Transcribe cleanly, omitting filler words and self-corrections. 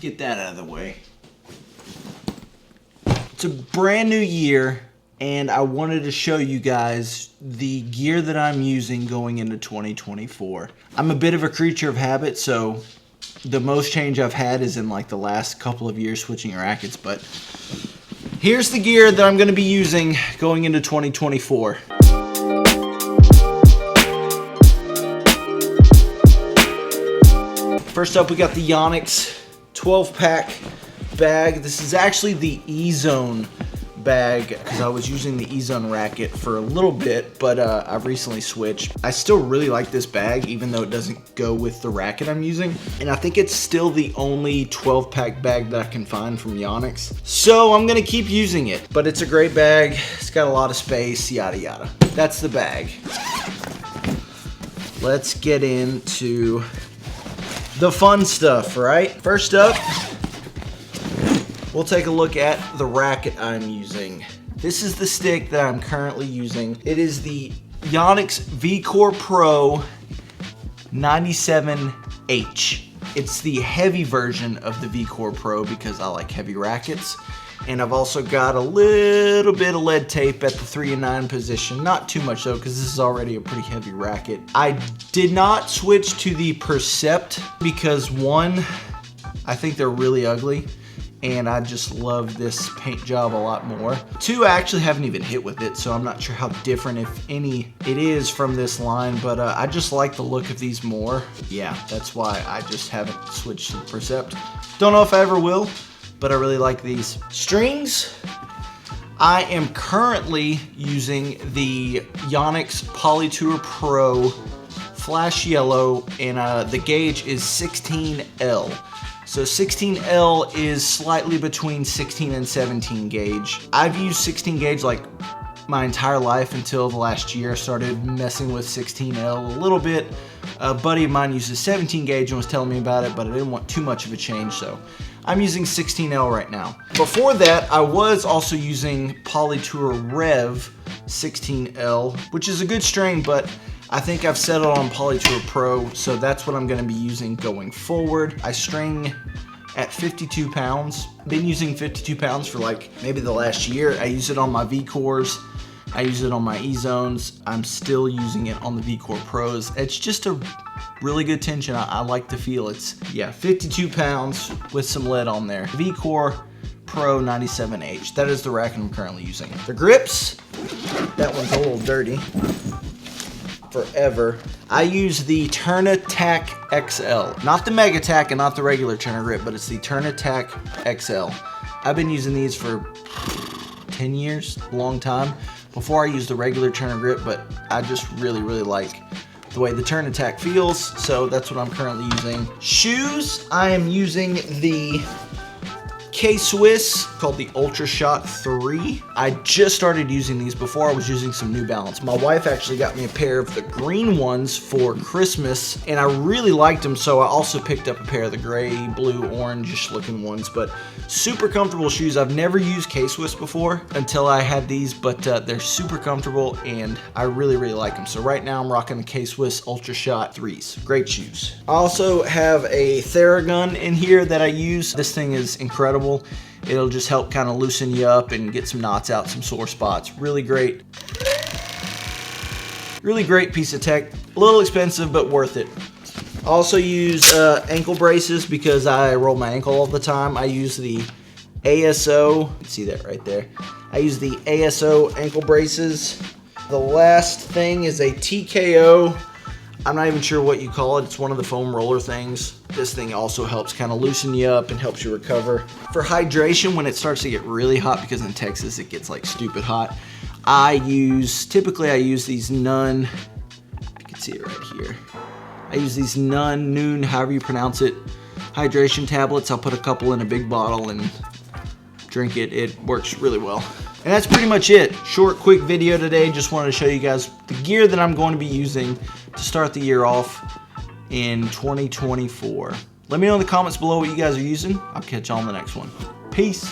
get that out of the way. It's a brand new year, and I wanted to show you guys the gear that I'm using going into 2024. I'm a bit of a creature of habit, so the most change I've had is in like the last couple of years switching rackets, but here's the gear that I'm going to be using going into 2024. First up, we got the Yonex 12-pack bag. This is actually the E-Zone bag because I was using the E-Zone racket for a little bit, but I've recently switched. I still really like this bag even though it doesn't go with the racket I'm using, and I think it's still the only 12-pack bag that I can find from Yonex. So I'm gonna keep using it, but it's a great bag. It's got a lot of space, yada yada. That's the bag. Let's get into the fun stuff, right? First up, we'll take a look at the racket I'm using. This is the stick that I'm currently using. It is the Yonex VCore Pro 97H. It's the heavy version of the VCore Pro because I like heavy rackets. And I've also got a little bit of lead tape at the 3 and 9 position. Not too much though, because this is already a pretty heavy racket. I did not switch to the Percept because one, I think they're really ugly, and I just love this paint job a lot more. Two, I actually haven't even hit with it, so I'm not sure how different, if any, it is from this line, but I just like the look of these more. Yeah, that's why I just haven't switched to the Percept. Don't know if I ever will, but I really like these. Strings, I am currently using the Yonex Polytour Pro Flash Yellow, and the gauge is 16L. So 16L is slightly between 16 and 17 gauge. I've used 16 gauge like my entire life until the last year. I started messing with 16L a little bit. A buddy of mine uses 17 gauge and was telling me about it, but I didn't want too much of a change, so I'm using 16L right now. Before that, I was also using Polytour Rev 16L, which is a good string, but I think I've settled on Polytour Pro, so that's what I'm gonna be using going forward. I string at 52 pounds. Been using 52 pounds for like maybe the last year. I use it on my VCores. I use it on my E-Zones. I'm still using it on the VCore Pros. It's just a really good tension. I like the feel. It's, yeah, 52 pounds with some lead on there. VCore Pro 97H. That is the racket I'm currently using. The grips, that one's a little dirty. Forever. I use the TurnAttack XL. Not the MegaTack and not the regular Turner grip, but it's the TurnAttack XL. I've been using these for 10 years, a long time, before I used the regular Turner grip, but I just really like the way the TurnAttack feels, so that's what I'm currently using. Shoes, I am using the K-Swiss called the Ultra Shot 3. I just started using these. Before I was using some New Balance. My wife actually got me a pair of the green ones for Christmas, and I really liked them, so I also picked up a pair of the gray, blue, orange looking ones, but super comfortable shoes. I've never used K-Swiss before until I had these, but they're super comfortable, and I really like them. So right now I'm rocking the K-Swiss Ultra Shot 3s. Great shoes. I also have a Theragun in here that I use. This thing is incredible. It'll just help kind of loosen you up and get some knots out, some sore spots. Really great piece of tech. A little expensive, but worth it. I also use ankle braces because I roll my ankle all the time. I use the ASO, you can see that right there. I use the ASO ankle braces. The last thing is a TKO. I'm not even sure what you call it. It's one of the foam roller things. This thing also helps kind of loosen you up and helps you recover. For hydration, when it starts to get really hot, because in Texas it gets like stupid hot, typically I use these Nun, you can see it right here. I use these Noon, however you pronounce it, hydration tablets. I'll put a couple in a big bottle and drink it. It works really well. And that's pretty much it. Short, quick video today. Just wanted to show you guys the gear that I'm going to be using to start the year off in 2024. Let me know in the comments below what you guys are using. I'll catch you on the next one. Peace.